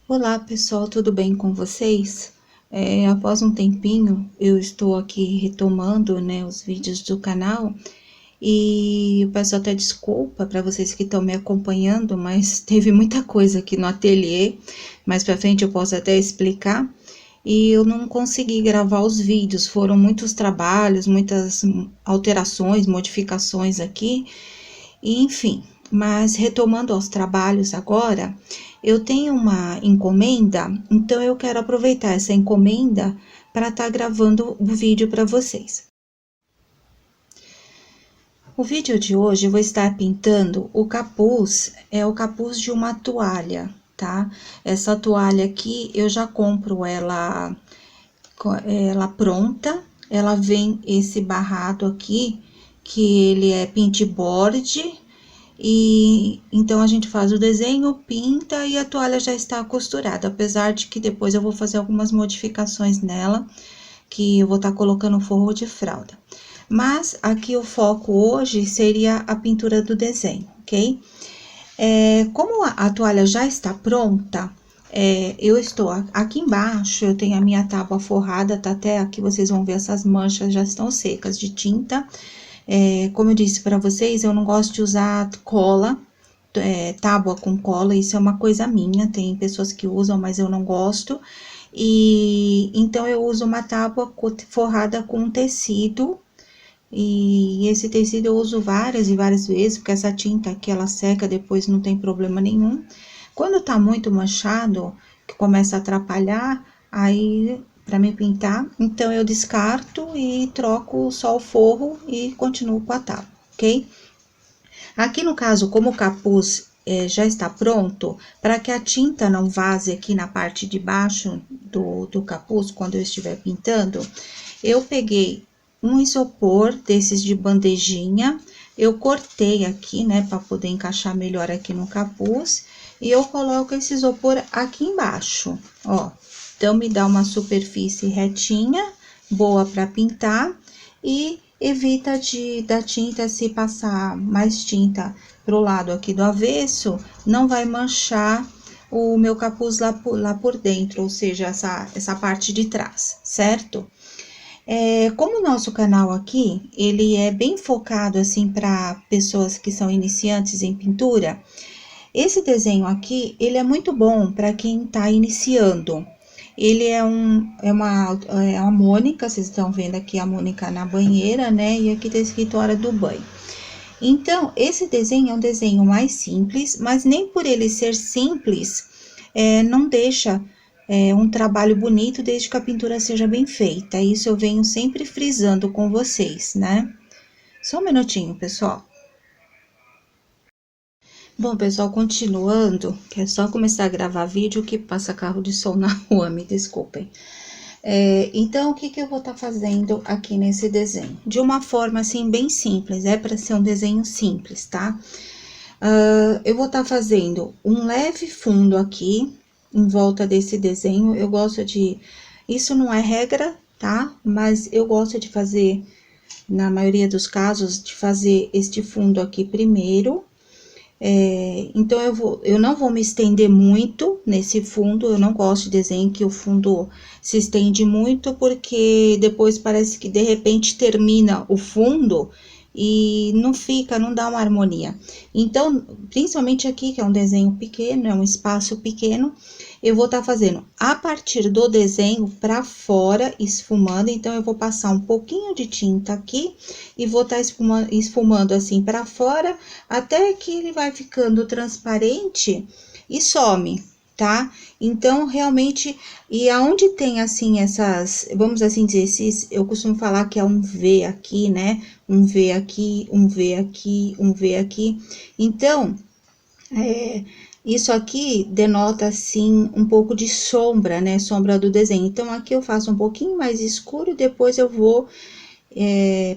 Olá pessoal, tudo bem com vocês? Após um tempinho, eu estou aqui retomando, né, os vídeos do canal e eu peço até desculpa para vocês que estão me acompanhando, mas teve muita coisa aqui no ateliê, mais para frente eu posso até explicar, e eu não consegui gravar os vídeos, foram muitos trabalhos, muitas alterações, modificações aqui, e, enfim. Mas retomando aos trabalhos agora, eu tenho uma encomenda, então eu quero aproveitar essa encomenda para estar gravando o vídeo para vocês. O vídeo de hoje eu vou estar pintando o capuz, é o capuz de uma toalha, tá? Essa toalha aqui eu já compro ela pronta, ela vem esse barrado aqui, que ele é pintboard. E então a gente faz o desenho, pinta e a toalha já está costurada, apesar de que depois eu vou fazer algumas modificações nela, que eu vou estar colocando forro de fralda. Mas aqui o foco hoje seria a pintura do desenho, ok? Como a toalha já está pronta, eu estou aqui embaixo, eu tenho a minha tábua forrada, tá até aqui vocês vão ver essas manchas já estão secas de tinta. Como eu disse para vocês, eu não gosto de usar cola, tábua com cola, isso é uma coisa minha, tem pessoas que usam, mas eu não gosto. E então, eu uso uma tábua forrada com tecido, e esse tecido eu uso várias e várias vezes, porque essa tinta aqui, ela seca depois, não tem problema nenhum. Quando tá muito manchado, que começa a atrapalhar, aí para me pintar, então eu descarto e troco só o forro e continuo com a tábua, ok? Aqui no caso, como o capuz já está pronto, para que a tinta não vaze aqui na parte de baixo do capuz, quando eu estiver pintando, eu peguei um isopor desses de bandejinha, eu cortei aqui, né, para poder encaixar melhor aqui no capuz, e eu coloco esse isopor aqui embaixo, ó. Então, me dá uma superfície retinha, boa para pintar, e evita da tinta, se passar mais tinta pro lado aqui do avesso, não vai manchar o meu capuz lá por dentro, ou seja, essa parte de trás, certo? Como o nosso canal aqui, ele é bem focado, assim, para pessoas que são iniciantes em pintura, esse desenho aqui, ele é muito bom para quem tá iniciando. Ele é uma Mônica, vocês estão vendo aqui a Mônica na banheira, né? E aqui tá escrito hora do banho. Então, esse desenho é um desenho mais simples, mas nem por ele ser simples, não deixa um trabalho bonito, desde que a pintura seja bem feita. Isso eu venho sempre frisando com vocês, né? Só um minutinho, pessoal. Bom, pessoal, continuando, que é só começar a gravar vídeo que passa carro de som na rua, me desculpem. Então, o que eu vou estar fazendo aqui nesse desenho? De uma forma, assim, bem simples, para ser um desenho simples, tá? Eu vou estar fazendo um leve fundo aqui, em volta desse desenho. Eu gosto de... Isso não é regra, tá? Mas eu gosto de fazer, na maioria dos casos, de fazer este fundo aqui primeiro. Então, eu não vou me estender muito nesse fundo, eu não gosto de desenho que o fundo se estende muito, porque depois parece que de repente termina o fundo e não dá uma harmonia. Então, principalmente aqui, que é um desenho pequeno, é um espaço pequeno, eu vou estar fazendo a partir do desenho para fora, esfumando. Então, eu vou passar um pouquinho de tinta aqui e vou estar esfumando assim para fora, até que ele vai ficando transparente e some, tá? Então, realmente, e aonde tem, assim, vamos assim dizer, eu costumo falar que é um V aqui, né? Um V aqui, um V aqui, um V aqui. Então, isso aqui denota, assim, um pouco de sombra, né? Sombra do desenho. Então, aqui eu faço um pouquinho mais escuro, depois eu vou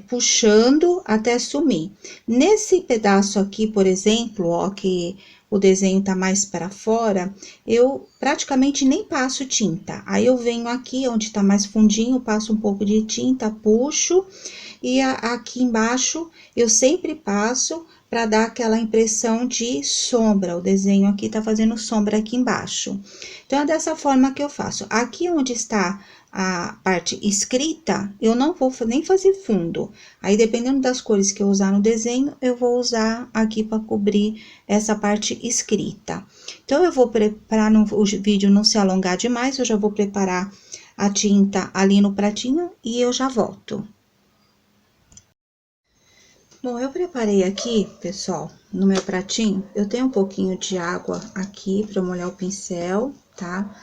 puxando até sumir. Nesse pedaço aqui, por exemplo, ó, que o desenho tá mais para fora, eu praticamente nem passo tinta. Aí, eu venho aqui, onde tá mais fundinho, passo um pouco de tinta, puxo, e aqui embaixo, eu sempre passo para dar aquela impressão de sombra. O desenho aqui tá fazendo sombra aqui embaixo. Então, é dessa forma que eu faço. Aqui onde está a parte escrita, eu não vou nem fazer fundo. Aí, dependendo das cores que eu usar no desenho, eu vou usar aqui para cobrir essa parte escrita. Então, eu vou preparar, o vídeo não se alongar demais, eu já vou preparar a tinta ali no pratinho e eu já volto. Bom, eu preparei aqui, pessoal, no meu pratinho, eu tenho um pouquinho de água aqui para molhar o pincel, tá?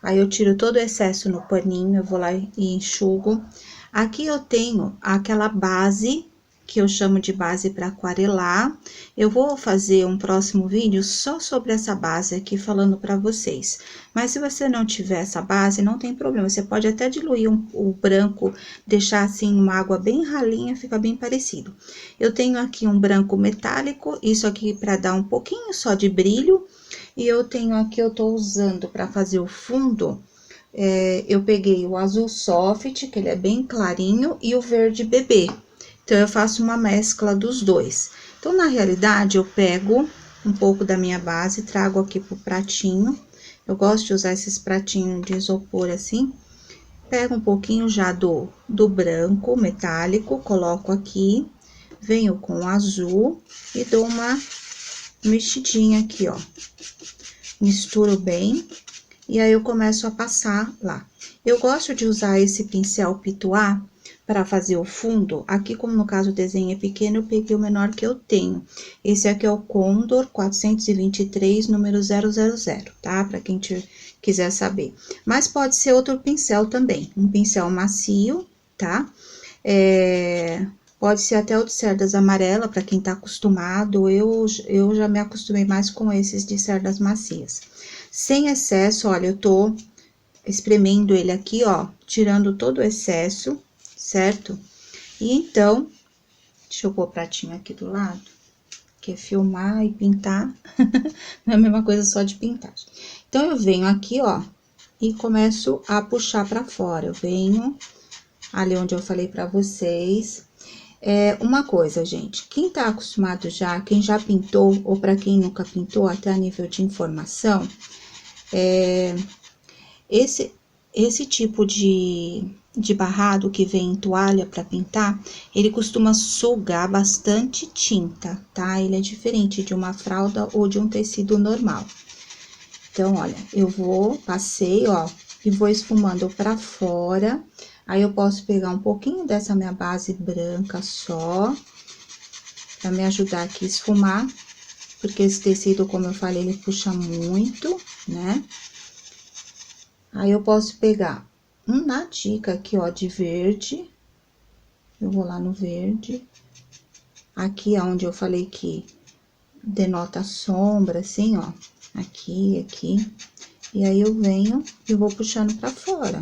Aí, eu tiro todo o excesso no paninho, eu vou lá e enxugo. Aqui eu tenho aquela base, que eu chamo de base para aquarelar. Eu vou fazer um próximo vídeo só sobre essa base aqui, falando para vocês. Mas se você não tiver essa base, não tem problema, você pode até diluir o branco, deixar assim uma água bem ralinha, fica bem parecido. Eu tenho aqui um branco metálico, isso aqui para dar um pouquinho só de brilho. E eu tenho aqui, eu tô usando para fazer o fundo, eu peguei o azul soft, que ele é bem clarinho, e o verde bebê. Então, eu faço uma mescla dos dois. Então, na realidade, eu pego um pouco da minha base, trago aqui pro pratinho. Eu gosto de usar esses pratinhos de isopor assim. Pego um pouquinho já do branco metálico, coloco aqui. Venho com o azul e dou uma mexidinha aqui, ó. Misturo bem. E aí, eu começo a passar lá. Eu gosto de usar esse pincel pituá para fazer o fundo. Aqui, como no caso o desenho é pequeno, eu peguei o menor que eu tenho. Esse aqui é o Condor 423, número 000, tá? Para quem quiser saber. Mas pode ser outro pincel também, um pincel macio, tá? Pode ser até o de cerdas amarela, para quem tá acostumado. Eu já me acostumei mais com esses de cerdas macias. Sem excesso, olha, eu tô espremendo ele aqui, ó, tirando todo o excesso, certo? E então, deixa eu pôr o pratinho aqui do lado, que é filmar e pintar, não é a mesma coisa só de pintar. Então, eu venho aqui, ó, e começo a puxar pra fora. Eu venho ali onde eu falei pra vocês. Uma coisa, gente, quem tá acostumado já, quem já pintou, ou pra quem nunca pintou, até a nível de informação, esse tipo de barrado que vem em toalha para pintar, ele costuma sugar bastante tinta, tá? Ele é diferente de uma fralda ou de um tecido normal. Então, olha, eu passei, ó, e vou esfumando para fora. Aí, eu posso pegar um pouquinho dessa minha base branca só, para me ajudar aqui a esfumar, porque esse tecido, como eu falei, ele puxa muito, né? Aí, eu posso pegar uma dica aqui, ó, de verde. Eu vou lá no verde. Aqui, onde eu falei que denota sombra, assim, ó. Aqui. E aí, eu venho e vou puxando pra fora.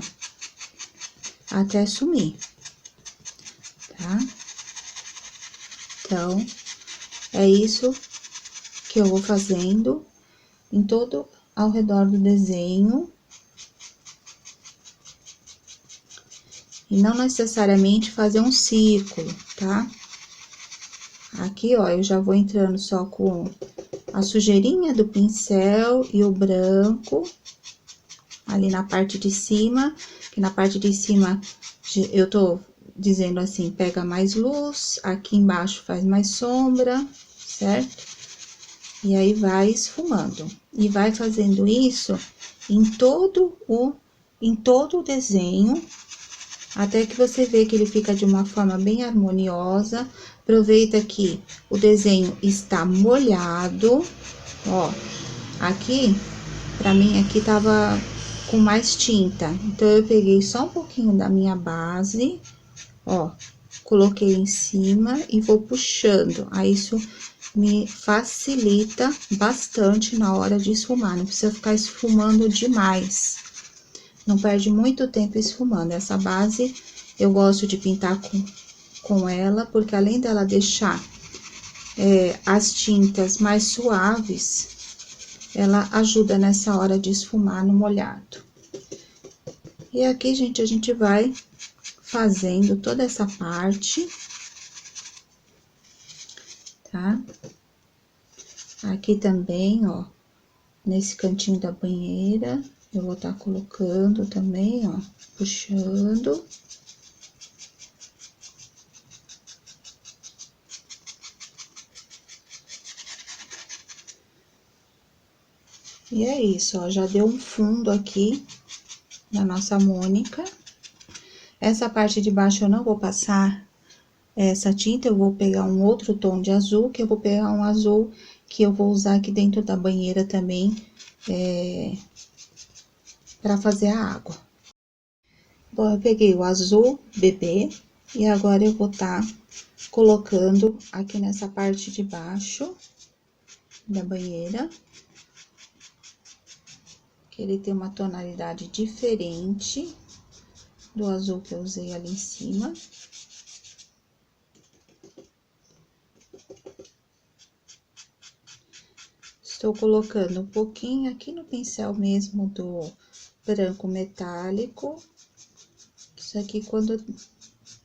Até sumir. Tá? Então, é isso que eu vou fazendo em todo ao redor do desenho. E não necessariamente fazer um círculo, tá? Aqui, ó, eu já vou entrando só com a sujeirinha do pincel e o branco ali na parte de cima, que na parte de cima eu tô dizendo assim, pega mais luz, aqui embaixo faz mais sombra, certo? E aí, vai esfumando. E vai fazendo isso em todo o desenho, até que você vê que ele fica de uma forma bem harmoniosa. Aproveita que o desenho está molhado, ó. Aqui, pra mim, aqui tava com mais tinta. Então, eu peguei só um pouquinho da minha base, ó. Coloquei em cima e vou puxando. Aí, isso me facilita bastante na hora de esfumar. Não precisa ficar esfumando demais. Não perde muito tempo esfumando. Essa base, eu gosto de pintar com ela, porque além dela deixar as tintas mais suaves, ela ajuda nessa hora de esfumar no molhado. E aqui, gente, a gente vai fazendo toda essa parte, tá? Aqui também, ó, nesse cantinho da banheira, eu vou estar colocando também, ó, puxando. E é isso, ó, já deu um fundo aqui na nossa Mônica. Essa parte de baixo eu não vou passar essa tinta, eu vou pegar um outro tom de azul, que eu vou pegar um azul que eu vou usar aqui dentro da banheira também, para fazer a água. Bom, eu peguei o azul bebê e agora eu vou estar colocando aqui nessa parte de baixo da banheira, que ele tem uma tonalidade diferente do azul que eu usei ali em cima. Estou colocando um pouquinho aqui no pincel mesmo do branco metálico. Isso aqui, quando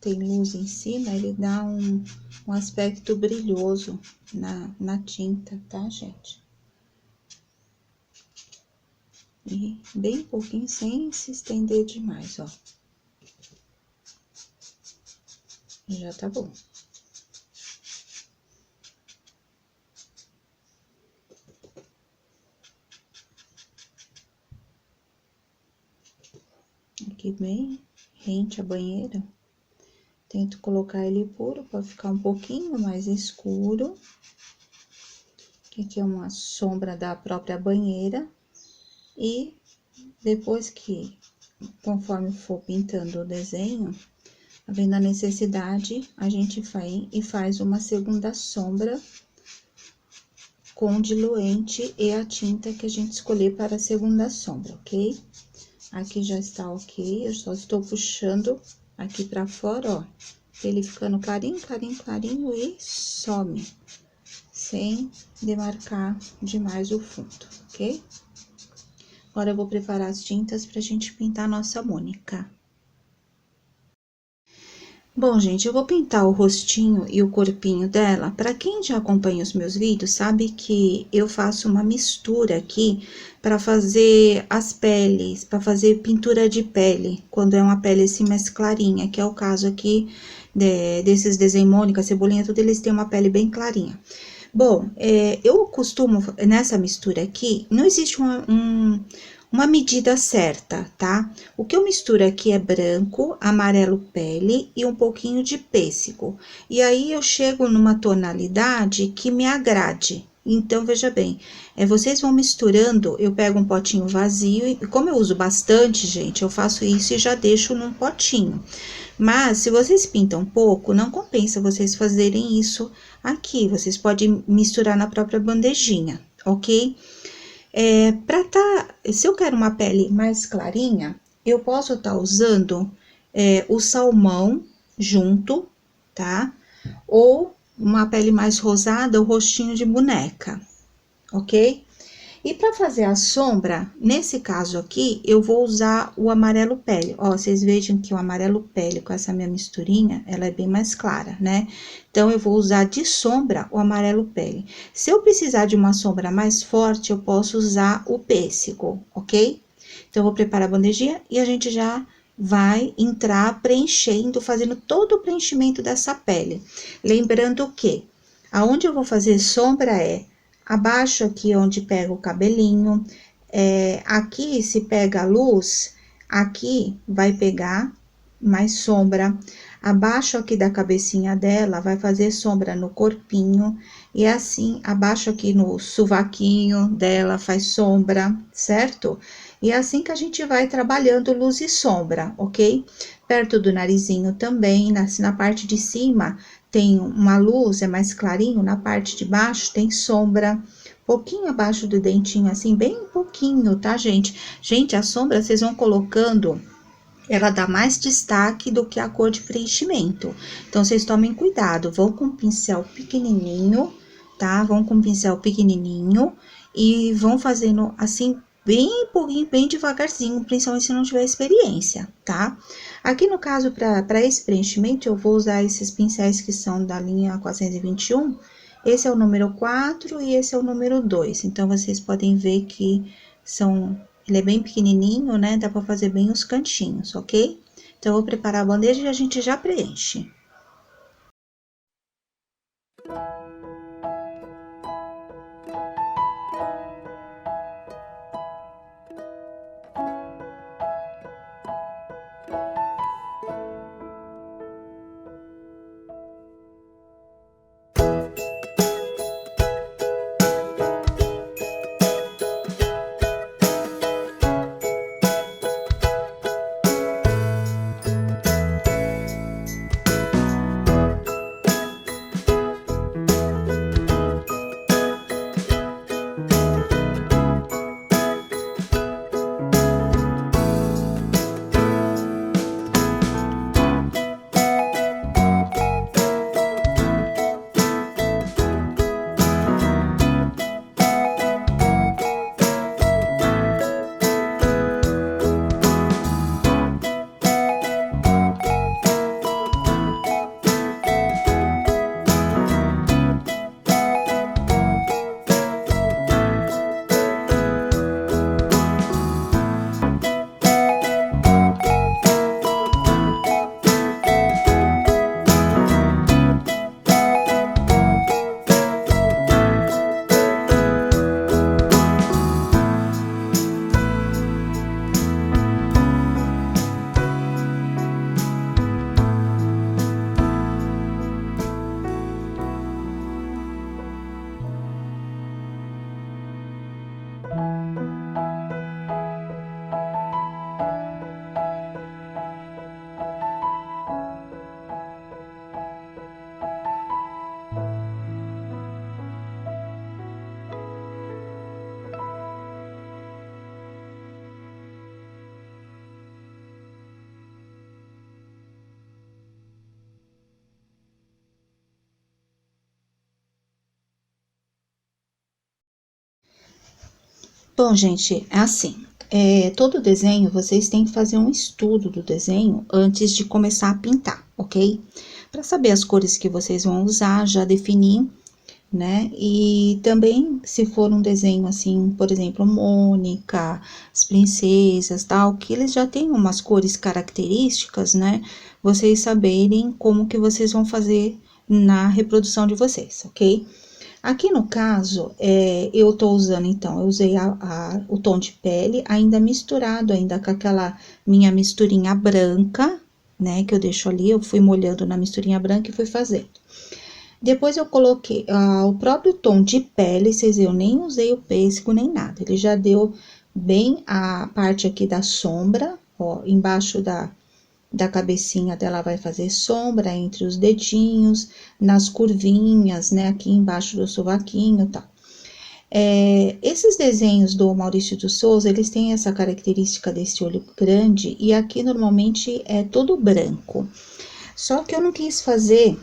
tem luz em cima, ele dá um aspecto brilhoso na tinta, tá, gente? E bem pouquinho, sem se estender demais, ó. Já tá bom. Aqui bem rente a banheira. Tento colocar ele puro para ficar um pouquinho mais escuro. Aqui é uma sombra da própria banheira. E depois que, conforme for pintando o desenho, havendo a necessidade, a gente vai e faz uma segunda sombra com o diluente e a tinta que a gente escolher para a segunda sombra, ok? Aqui já está ok, eu só estou puxando aqui pra fora, ó, ele ficando clarinho, clarinho, clarinho e some, sem demarcar demais o fundo, ok? Agora eu vou preparar as tintas pra gente pintar a nossa Mônica. Bom, gente, eu vou pintar o rostinho e o corpinho dela. Para quem já acompanha os meus vídeos, sabe que eu faço uma mistura aqui para fazer as peles, para fazer pintura de pele, quando é uma pele assim mais clarinha, que é o caso aqui desses desenhos Mônica, Cebolinha, tudo eles têm uma pele bem clarinha. Bom, eu costumo, nessa mistura aqui, não existe uma medida certa, tá? O que eu misturo aqui é branco, amarelo pele e um pouquinho de pêssego. E aí, eu chego numa tonalidade que me agrade. Então, veja bem, vocês vão misturando, eu pego um potinho vazio, e como eu uso bastante, gente, eu faço isso e já deixo num potinho. Mas, se vocês pintam pouco, não compensa vocês fazerem isso aqui. Vocês podem misturar na própria bandejinha, ok? Se eu quero uma pele mais clarinha, eu posso estar usando o salmão junto, tá? Ou uma pele mais rosada, o rostinho de boneca, ok? E para fazer a sombra, nesse caso aqui, eu vou usar o amarelo pele. Ó, vocês vejam que o amarelo pele com essa minha misturinha, ela é bem mais clara, né? Então, eu vou usar de sombra o amarelo pele. Se eu precisar de uma sombra mais forte, eu posso usar o pêssego, ok? Então, eu vou preparar a bandejinha e a gente já vai entrar preenchendo, fazendo todo o preenchimento dessa pele. Lembrando que, aonde eu vou fazer sombra abaixo aqui onde pega o cabelinho, aqui se pega a luz, aqui vai pegar mais sombra, abaixo aqui da cabecinha dela vai fazer sombra no corpinho, e assim, abaixo aqui no sovaquinho dela faz sombra, certo? E é assim que a gente vai trabalhando luz e sombra, ok? Perto do narizinho também, na parte de cima tem uma luz, é mais clarinho, na parte de baixo tem sombra, pouquinho abaixo do dentinho, assim, bem pouquinho, tá, gente? Gente, a sombra vocês vão colocando, ela dá mais destaque do que a cor de preenchimento. Então, vocês tomem cuidado, vão com um pincel pequenininho, tá? Vão com um pincel pequenininho e vão fazendo assim, bem pouquinho, bem devagarzinho, principalmente se não tiver experiência, tá? Aqui no caso, para esse preenchimento, eu vou usar esses pincéis que são da linha 421, Esse é o número 4 e esse é o número 2. Então, vocês podem ver que ele é bem pequenininho, né? Dá pra fazer bem os cantinhos, ok? Então, eu vou preparar a bandeja e a gente já preenche. Bom, gente, é assim. Todo desenho, vocês têm que fazer um estudo do desenho antes de começar a pintar, ok? Para saber as cores que vocês vão usar, já definir, né? E também, se for um desenho assim, por exemplo, Mônica, as princesas, tal, que eles já têm umas cores características, né? Vocês saberem como que vocês vão fazer na reprodução de vocês, ok? Aqui no caso, eu tô usando, então, eu usei o tom de pele, ainda misturado ainda com aquela minha misturinha branca, né, que eu deixo ali, eu fui molhando na misturinha branca e fui fazendo. Depois eu coloquei o próprio tom de pele, vocês viram, eu nem usei o pêssego nem nada, ele já deu bem a parte aqui da sombra, ó, embaixo da cabecinha dela vai fazer sombra entre os dedinhos, nas curvinhas, né, aqui embaixo do sovaquinho e tal. Esses desenhos do Maurício de Souza, eles têm essa característica desse olho grande, e aqui normalmente é todo branco. Só que eu não quis fazer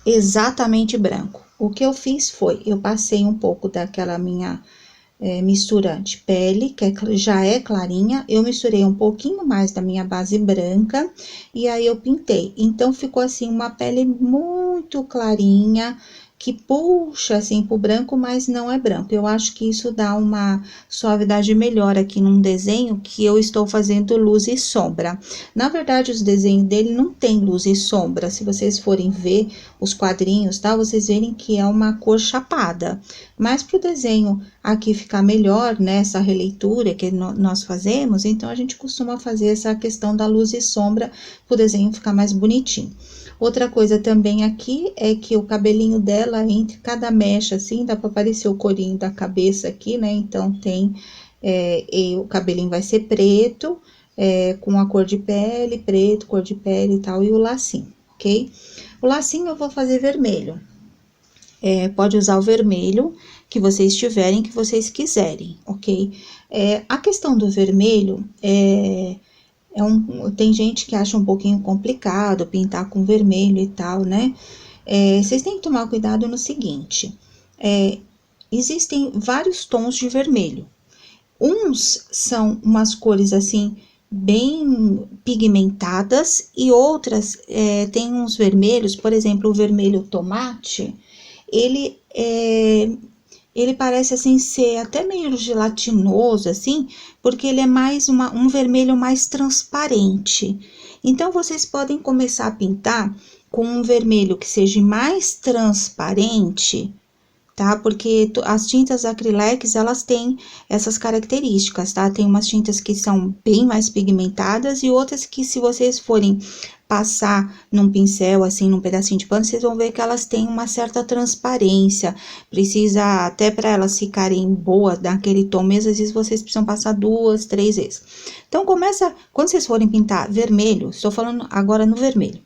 exatamente branco. O que eu fiz foi, eu passei um pouco daquela minha mistura de pele, que já é clarinha, eu misturei um pouquinho mais da minha base branca, e aí eu pintei. Então, ficou assim, uma pele muito clarinha, que puxa assim pro branco, mas não é branco. Eu acho que isso dá uma suavidade melhor aqui num desenho que eu estou fazendo luz e sombra. Na verdade, os desenhos dele não tem luz e sombra. Se vocês forem ver os quadrinhos, tá? Vocês verem que é uma cor chapada. Mas pro desenho aqui ficar melhor, né? Essa releitura que nós fazemos, então a gente costuma fazer essa questão da luz e sombra pro desenho ficar mais bonitinho. Outra coisa também aqui é que o cabelinho dela, entre cada mecha, assim, dá pra aparecer o corinho da cabeça aqui, né? Então, o cabelinho vai ser preto, com a cor de pele, preto, cor de pele e tal, e o lacinho, ok? O lacinho eu vou fazer vermelho. Pode usar o vermelho que vocês tiverem, que vocês quiserem, ok? A questão do vermelho tem gente que acha um pouquinho complicado pintar com vermelho e tal, né? Vocês têm que tomar cuidado no seguinte, existem vários tons de vermelho. Uns são umas cores assim, bem pigmentadas e outras tem uns vermelhos, por exemplo, o vermelho tomate, ele ele parece assim ser até meio gelatinoso assim, porque ele é mais um vermelho mais transparente. Então vocês podem começar a pintar com um vermelho que seja mais transparente, tá? Porque as tintas acrylex, elas têm essas características, tá? Tem umas tintas que são bem mais pigmentadas e outras que, se vocês forem passar num pincel, assim, num pedacinho de pano, vocês vão ver que elas têm uma certa transparência. Precisa, até para elas ficarem boas daquele tom mesmo, às vezes vocês precisam passar 2, 3 vezes. Então, começa, quando vocês forem pintar vermelho, estou falando agora no vermelho.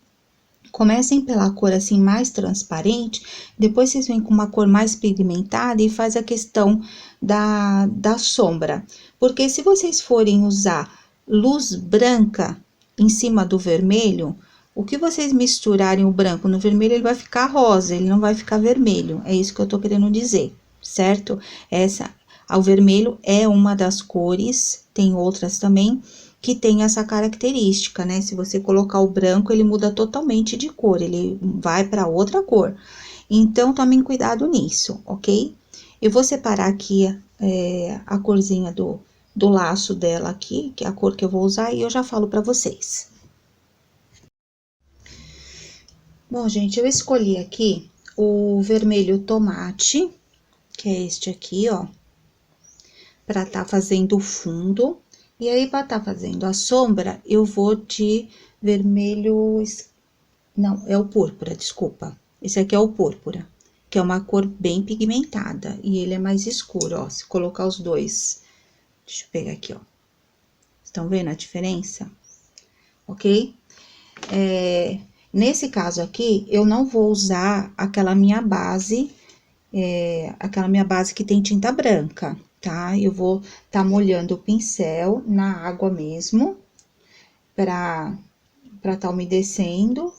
Comecem pela cor assim mais transparente, depois vocês vêm com uma cor mais pigmentada e faz a questão da sombra. Porque se vocês forem usar luz branca em cima do vermelho, o que vocês misturarem o branco no vermelho, ele vai ficar rosa, ele não vai ficar vermelho. É isso que eu tô querendo dizer, certo? O vermelho é uma das cores, tem outras também, que tem essa característica, né? Se você colocar o branco, ele muda totalmente de cor, ele vai para outra cor. Então, tomem cuidado nisso, ok? Eu vou separar aqui a corzinha do laço dela aqui, que é a cor que eu vou usar, e eu já falo para vocês. Bom, gente, eu escolhi aqui o vermelho tomate, que é este aqui, ó, para tá fazendo o fundo. E aí, para tá fazendo a sombra, eu vou de vermelho... Não, é o púrpura, desculpa. Esse aqui é o púrpura, que é uma cor bem pigmentada. E ele é mais escuro, ó. Se colocar os dois... Deixa eu pegar aqui, ó. Estão vendo a diferença? Ok? Nesse caso aqui, eu não vou usar aquela minha base que tem tinta branca, tá? Eu vou tá molhando o pincel na água mesmo, pra tá umedecendo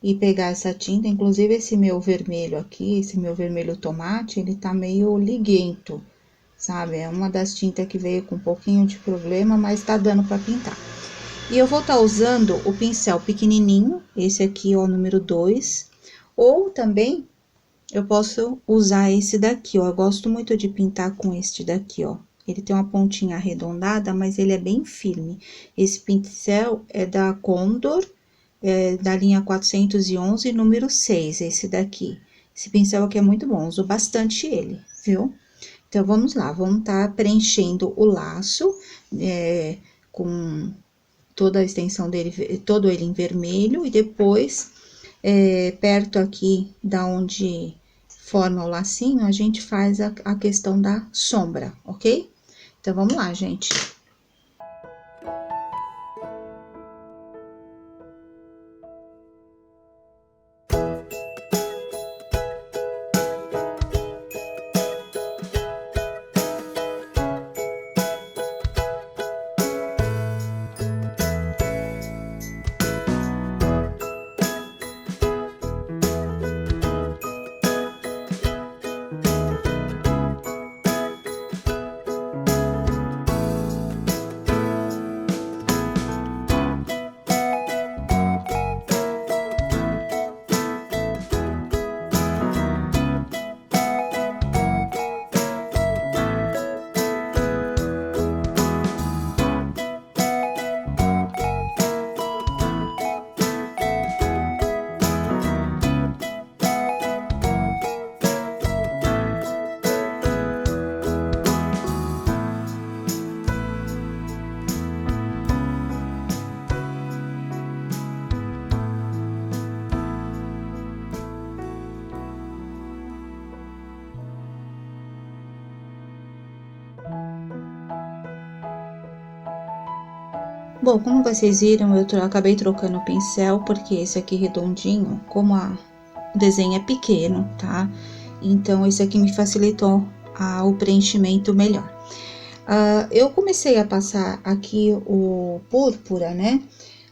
e pegar essa tinta. Inclusive, esse meu vermelho aqui, esse meu vermelho tomate, ele tá meio liguento, sabe? É uma das tintas que veio com um pouquinho de problema, mas tá dando pra pintar. E eu vou tá usando o pincel pequenininho, esse aqui, ó, número 2, ou também eu posso usar esse daqui, ó. Eu gosto muito de pintar com este daqui, ó. Ele tem uma pontinha arredondada, mas ele é bem firme. Esse pincel é da Condor, da linha 411, número 6, esse daqui. Esse pincel aqui é muito bom, uso bastante ele, viu? Então, vamos lá, vamos tá preenchendo o laço, com toda a extensão dele, todo ele em vermelho, e depois, perto aqui da onde forma o lacinho, a gente faz a questão da sombra, ok? Então, vamos lá, gente. Bom, como vocês viram, eu acabei trocando o pincel, porque esse aqui redondinho, como o desenho é pequeno, tá? Então, esse aqui me facilitou o preenchimento melhor. Eu comecei a passar aqui o púrpura, né?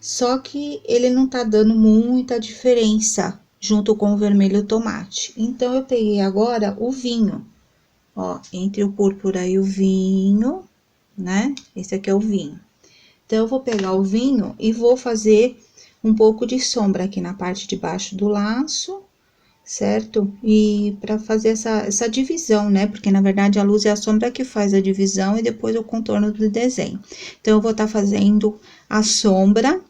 Só que ele não tá dando muita diferença junto com o vermelho tomate. Então, eu peguei agora o vinho, ó, entre o púrpura e o vinho, né? Esse aqui é o vinho. Então, eu vou pegar o vinho e vou fazer um pouco de sombra aqui na parte de baixo do laço, certo? E para fazer essa divisão, né? Porque na verdade a luz e a sombra que faz a divisão e depois o contorno do desenho. Então, eu vou estar fazendo a sombra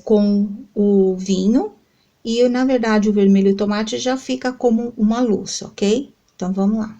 com o vinho e na verdade o vermelho tomate já fica como uma luz, ok? Então, vamos lá.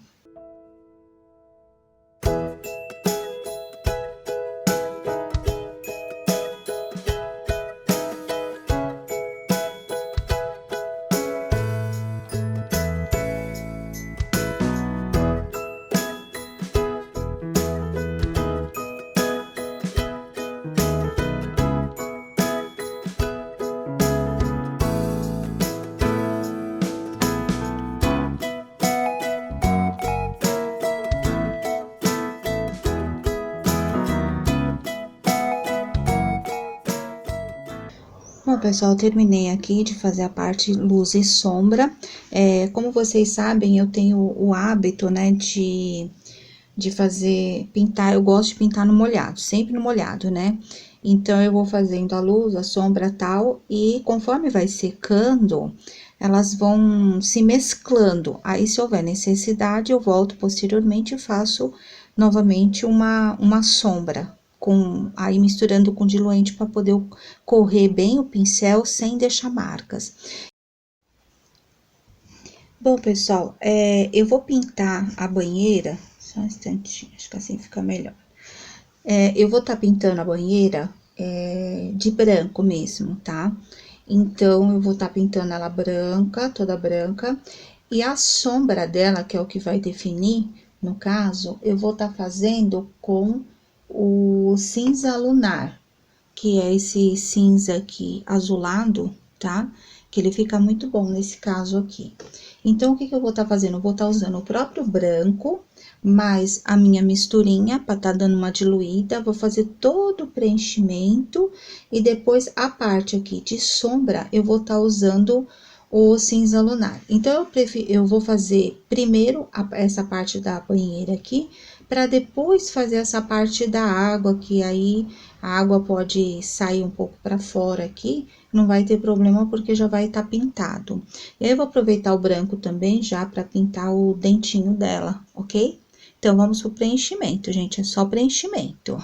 Bom, pessoal, eu terminei aqui de fazer a parte luz e sombra. Como vocês sabem, eu tenho o hábito, né, de fazer, pintar, eu gosto de pintar no molhado, sempre no molhado, né? Então, eu vou fazendo a luz, a sombra, tal, e conforme vai secando, elas vão se mesclando. Aí, se houver necessidade, eu volto posteriormente e faço novamente uma sombra, aí misturando com diluente para poder correr bem o pincel sem deixar marcas. Bom, pessoal, eu vou pintar a banheira, só um instantinho, acho que assim fica melhor. Eu vou estar pintando a banheira de branco mesmo, tá? Então, eu vou estar pintando ela branca, toda branca, e a sombra dela, que é o que vai definir, no caso, eu vou estar fazendo com o cinza lunar, que é esse cinza aqui azulado, tá? Que ele fica muito bom nesse caso aqui. Então, o que que eu vou estar fazendo? Eu vou estar usando o próprio branco, mais a minha misturinha, para estar dando uma diluída, vou fazer todo o preenchimento, e depois a parte aqui de sombra, eu vou estar usando o cinza lunar. Então, eu vou fazer primeiro essa parte da banheira aqui, para depois fazer essa parte da água, que aí a água pode sair um pouco para fora aqui, não vai ter problema porque já vai estar pintado. E aí, eu vou aproveitar o branco também já para pintar o dentinho dela, ok? Então, vamos pro preenchimento, gente, é só preenchimento.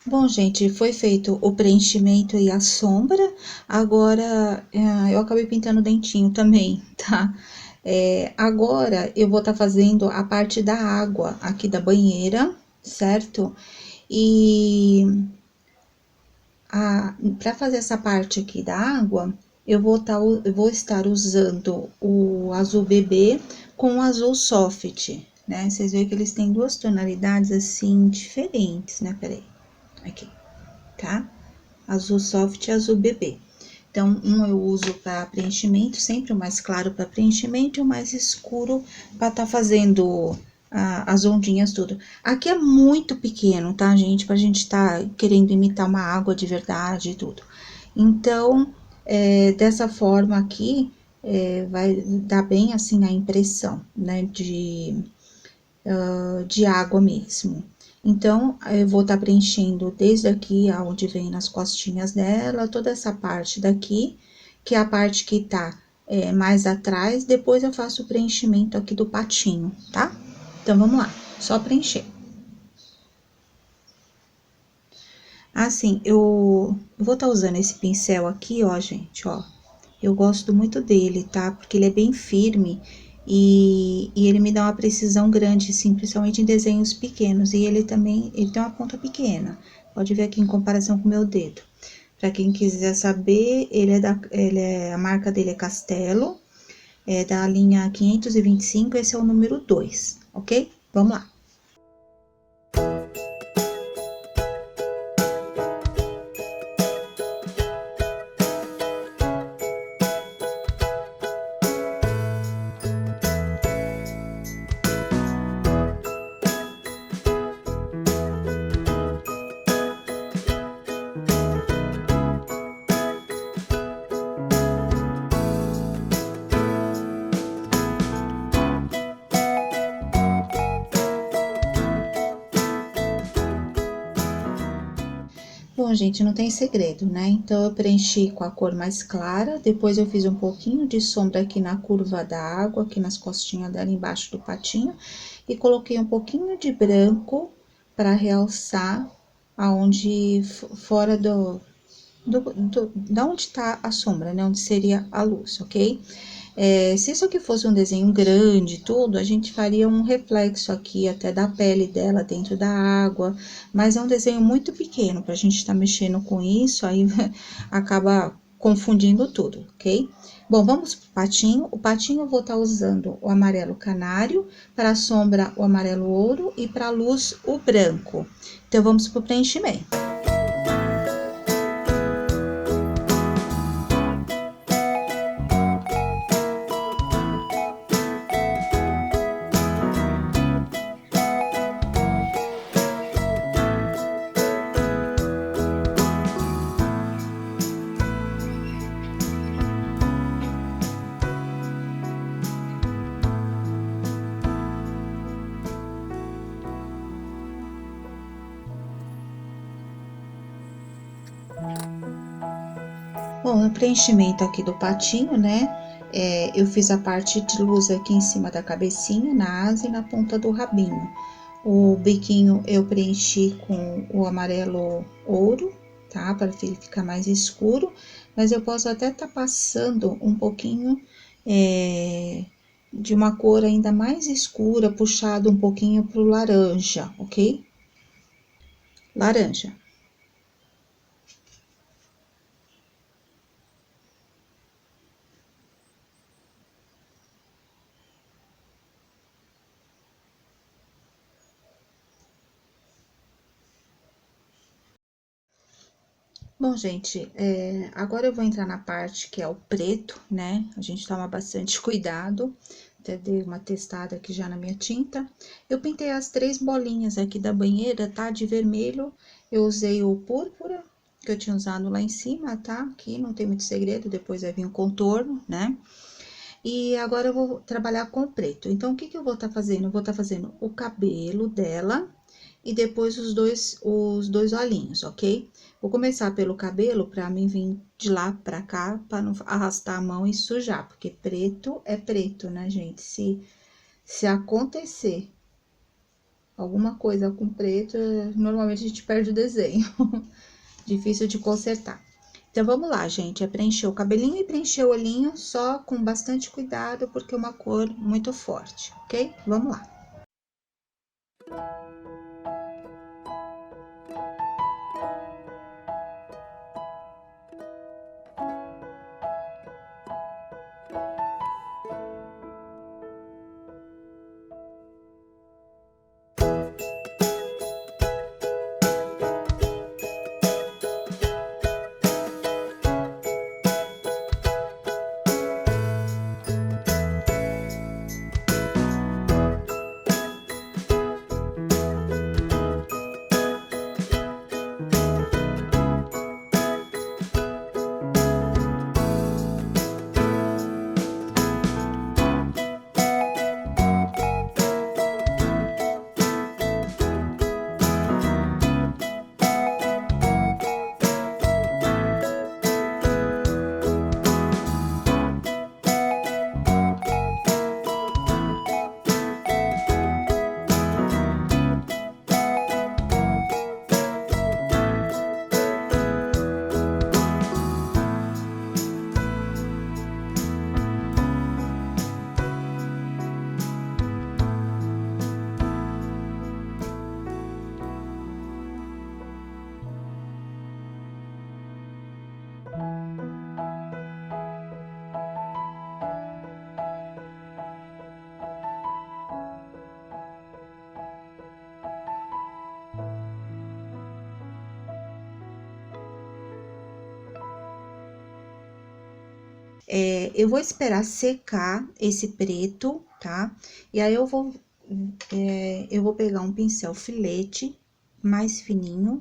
Bom, gente, foi feito o preenchimento e a sombra. Agora, eu acabei pintando o dentinho também, tá? Agora, eu vou estar fazendo a parte da água aqui da banheira, certo? E para fazer essa parte aqui da água, eu vou estar usando o azul bebê com o azul soft, né? Vocês veem que eles têm duas tonalidades, assim, diferentes, né? Peraí, aqui, tá? Azul soft e azul bebê. Então, um eu uso para preenchimento, sempre o mais claro para preenchimento e o mais escuro para tá fazendo as ondinhas tudo. Aqui é muito pequeno, tá, gente? Pra gente tá querendo imitar uma água de verdade e tudo. Então, dessa forma aqui, vai dar bem assim a impressão, né, de água mesmo. Então, eu vou estar preenchendo desde aqui, aonde vem nas costinhas dela, toda essa parte daqui, que é a parte que tá mais atrás, depois eu faço o preenchimento aqui do patinho, tá? Então, vamos lá, só preencher. Assim, eu vou estar usando esse pincel aqui, ó, gente, ó. Eu gosto muito dele, tá? Porque ele é bem firme e ele me dá uma precisão grande, assim, principalmente em desenhos pequenos. E ele também, ele tem uma ponta pequena. Pode ver aqui em comparação com o meu dedo. Pra quem quiser saber, a marca dele é Castelo, é da linha 525, esse é o número 2, ok? Vamos lá. Bom, gente, não tem segredo, né? Então, eu preenchi com a cor mais clara, depois eu fiz um pouquinho de sombra aqui na curva da água, aqui nas costinhas dela, embaixo do patinho, e coloquei um pouquinho de branco para realçar aonde, fora da onde tá a sombra, né? Onde seria a luz, ok? Se isso aqui fosse um desenho grande, tudo, a gente faria um reflexo aqui até da pele dela dentro da água, mas é um desenho muito pequeno pra gente estar mexendo com isso, aí acaba confundindo tudo, ok? Bom, vamos pro patinho. O patinho eu vou estar usando o amarelo canário, para a sombra o amarelo ouro e para a luz o branco. Então, vamos pro preenchimento. Bom, no preenchimento aqui do patinho, né? Eu fiz a parte de luz aqui em cima da cabecinha, na asa e na ponta do rabinho. O biquinho eu preenchi com o amarelo ouro, tá? Para ele ficar mais escuro, mas eu posso até estar passando um pouquinho de uma cor ainda mais escura, puxado um pouquinho pro laranja, ok? Laranja. Bom, gente, agora eu vou entrar na parte que é o preto, né? A gente toma bastante cuidado. Até dei uma testada aqui já na minha tinta. Eu pintei as 3 bolinhas aqui da banheira, tá? De vermelho, eu usei o púrpura, que eu tinha usado lá em cima, tá? Aqui não tem muito segredo, depois vai vir o contorno, né? E agora eu vou trabalhar com o preto. Então, o que que eu vou estar fazendo? Eu vou estar fazendo o cabelo dela e depois os dois olhinhos, ok? Vou começar pelo cabelo pra mim vir de lá pra cá, pra não arrastar a mão e sujar, porque preto é preto, né, gente? Se acontecer alguma coisa com preto, normalmente a gente perde o desenho. Difícil de consertar. Então, vamos lá, gente, é preencher o cabelinho e preencher o olhinho, só com bastante cuidado, porque é uma cor muito forte, ok? Vamos lá. Eu vou esperar secar esse preto, tá? E aí eu vou pegar um pincel filete mais fininho,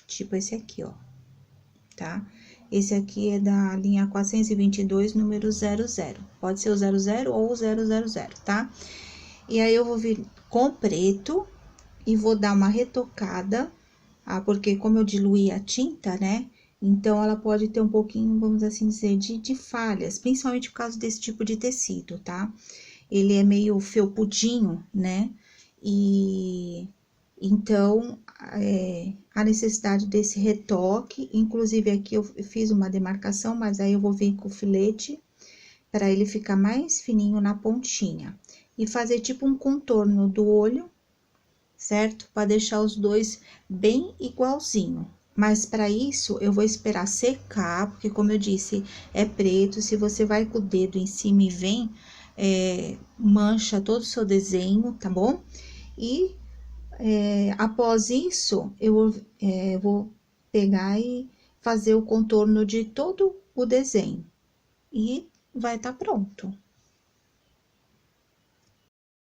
tipo esse aqui, ó, tá? Esse aqui é da linha 422, número 00. Pode ser o 00 ou o 000, tá? E aí, eu vou vir com preto e vou dar uma retocada, porque como eu diluí a tinta, né? Então, ela pode ter um pouquinho, vamos assim dizer, de falhas, principalmente por causa desse tipo de tecido, tá? Ele é meio felpudinho, né? E então, a necessidade desse retoque, inclusive aqui eu fiz uma demarcação, mas aí eu vou vir com o filete para ele ficar mais fininho na pontinha. E fazer tipo um contorno do olho, certo? Para deixar os dois bem igualzinho. Mas para isso, eu vou esperar secar, porque como eu disse, é preto, se você vai com o dedo em cima e vem, mancha todo o seu desenho, tá bom? E após isso, eu vou pegar e fazer o contorno de todo o desenho. E vai tá pronto.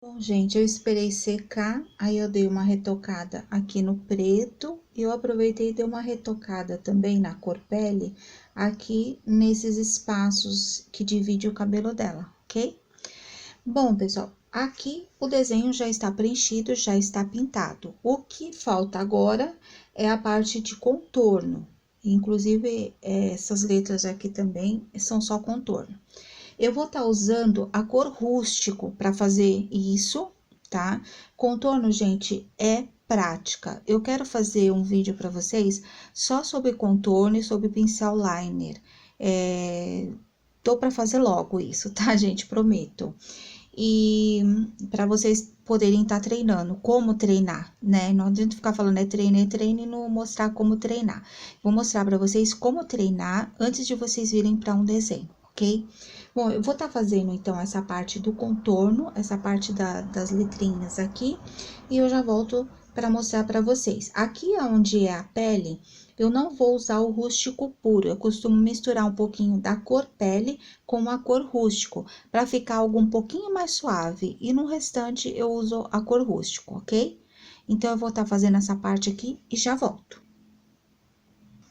Bom, gente, eu esperei secar, aí eu dei uma retocada aqui no preto, e eu aproveitei e dei uma retocada também na cor pele, aqui nesses espaços que divide o cabelo dela, ok? Bom, pessoal, aqui o desenho já está preenchido, já está pintado. O que falta agora é a parte de contorno. Inclusive, essas letras aqui também são só contorno. Eu vou estar usando a cor rústico para fazer isso, tá? Contorno, gente, é prática. Eu quero fazer um vídeo para vocês só sobre contorno e sobre pincel liner. Tô para fazer logo isso, tá, gente? Prometo. E para vocês poderem estar treinando, como treinar, né? Não adianta ficar falando treine e não mostrar como treinar. Vou mostrar para vocês como treinar antes de vocês virem para um desenho, ok? Bom, eu vou estar fazendo então essa parte do contorno, essa parte das letrinhas aqui, e eu já volto para mostrar para vocês. Aqui onde é a pele, eu não vou usar o rústico puro, eu costumo misturar um pouquinho da cor pele com a cor rústico, para ficar algo um pouquinho mais suave, e no restante eu uso a cor rústico, ok? Então, eu vou estar fazendo essa parte aqui e já volto.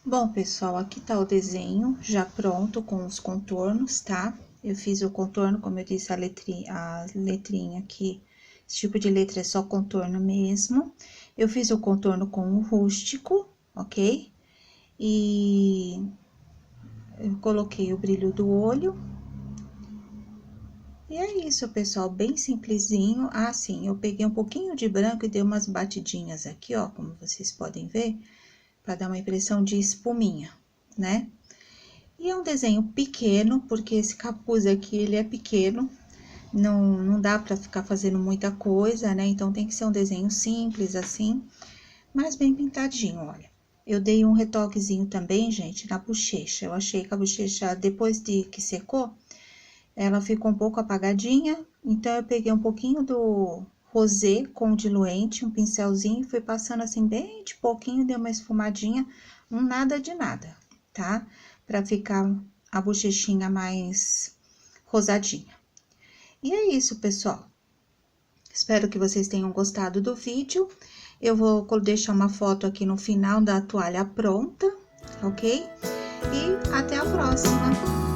Bom, pessoal, aqui tá o desenho já pronto com os contornos, tá? Eu fiz o contorno, como eu disse, a letrinha aqui, esse tipo de letra é só contorno mesmo. Eu fiz o contorno com o rústico, ok? E eu coloquei o brilho do olho. E é isso, pessoal, bem simplesinho. Ah, sim, eu peguei um pouquinho de branco e dei umas batidinhas aqui, ó, como vocês podem ver, para dar uma impressão de espuminha, né? E é um desenho pequeno, porque esse capuz aqui, ele é pequeno, não dá pra ficar fazendo muita coisa, né? Então, tem que ser um desenho simples, assim, mas bem pintadinho, olha. Eu dei um retoquezinho também, gente, na bochecha. Eu achei que a bochecha, depois de que secou, ela ficou um pouco apagadinha, então eu peguei um pouquinho do rosé com diluente, um pincelzinho, e fui passando assim bem de pouquinho, deu uma esfumadinha, um nada de nada, tá? Pra ficar a bochechinha mais rosadinha. E é isso, pessoal. Espero que vocês tenham gostado do vídeo. Eu vou deixar uma foto aqui no final da toalha pronta, ok? E até a próxima!